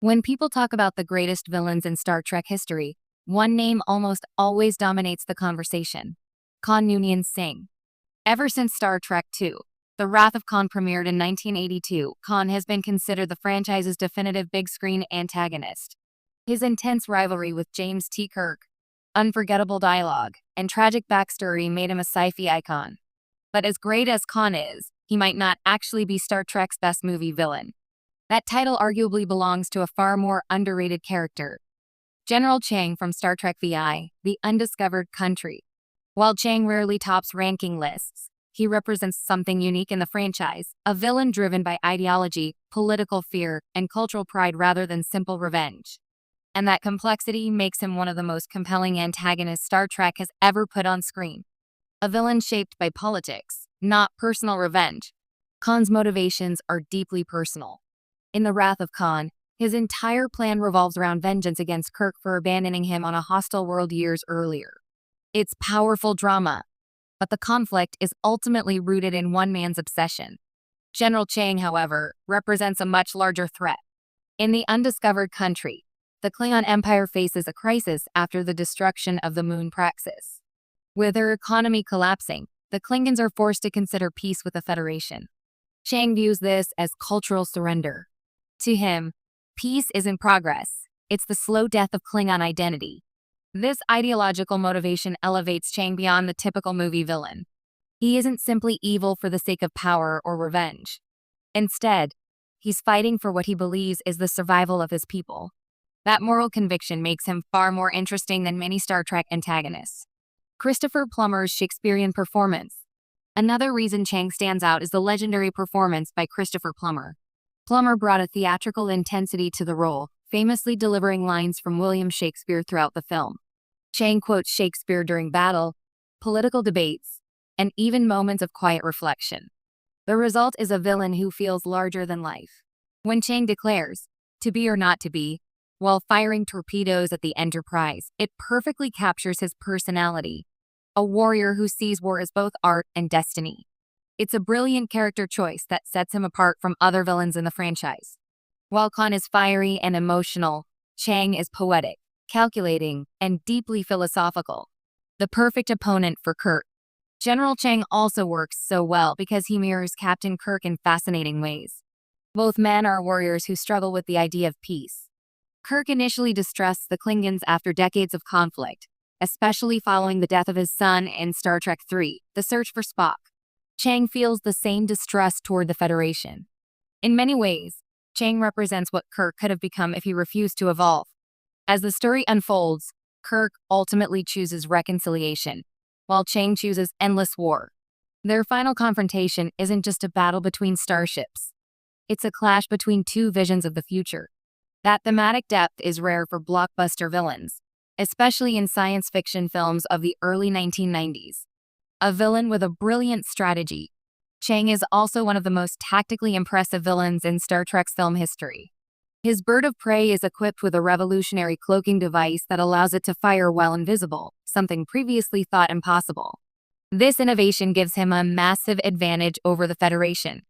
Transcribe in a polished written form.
When people talk about the greatest villains in Star Trek history, one name almost always dominates the conversation: Khan Noonien Singh. Ever since Star Trek II, The Wrath of Khan premiered in 1982, Khan has been considered the franchise's definitive big-screen antagonist. His intense rivalry with James T. Kirk, unforgettable dialogue, and tragic backstory made him a sci-fi icon. But as great as Khan is, he might not actually be Star Trek's best movie villain. That title arguably belongs to a far more underrated character: General Chang from Star Trek VI, The Undiscovered Country. While Chang rarely tops ranking lists, he represents something unique in the franchise: a villain driven by ideology, political fear, and cultural pride rather than simple revenge. And that complexity makes him one of the most compelling antagonists Star Trek has ever put on screen. A villain shaped by politics, not personal revenge. Khan's motivations are deeply personal. In The Wrath of Khan, his entire plan revolves around vengeance against Kirk for abandoning him on a hostile world years earlier. It's powerful drama, but the conflict is ultimately rooted in one man's obsession. General Chang, however, represents a much larger threat. In The Undiscovered Country, the Klingon Empire faces a crisis after the destruction of the Moon Praxis. With their economy collapsing, the Klingons are forced to consider peace with the Federation. Chang views this as cultural surrender. To him, peace isn't progress, it's the slow death of Klingon identity. This ideological motivation elevates Chang beyond the typical movie villain. He isn't simply evil for the sake of power or revenge. Instead, he's fighting for what he believes is the survival of his people. That moral conviction makes him far more interesting than many Star Trek antagonists. Christopher Plummer's Shakespearean performance. Another reason Chang stands out is the legendary performance by Christopher Plummer. Plummer brought a theatrical intensity to the role, famously delivering lines from William Shakespeare throughout the film. Chang quotes Shakespeare during battle, political debates, and even moments of quiet reflection. The result is a villain who feels larger than life. When Chang declares, "to be or not to be," while firing torpedoes at the Enterprise, it perfectly captures his personality: a warrior who sees war as both art and destiny. It's a brilliant character choice that sets him apart from other villains in the franchise. While Khan is fiery and emotional, Chang is poetic, calculating, and deeply philosophical. The perfect opponent for Kirk. General Chang also works so well because he mirrors Captain Kirk in fascinating ways. Both men are warriors who struggle with the idea of peace. Kirk initially distrusts the Klingons after decades of conflict, especially following the death of his son in Star Trek III, The Search for Spock. Chang feels the same distrust toward the Federation. In many ways, Chang represents what Kirk could have become if he refused to evolve. As the story unfolds, Kirk ultimately chooses reconciliation, while Chang chooses endless war. Their final confrontation isn't just a battle between starships. It's a clash between two visions of the future. That thematic depth is rare for blockbuster villains, especially in science fiction films of the early 1990s. A villain with a brilliant strategy, Chang is also one of the most tactically impressive villains in Star Trek's film history. His bird of prey is equipped with a revolutionary cloaking device that allows it to fire while invisible, something previously thought impossible. This innovation gives him a massive advantage over the Federation.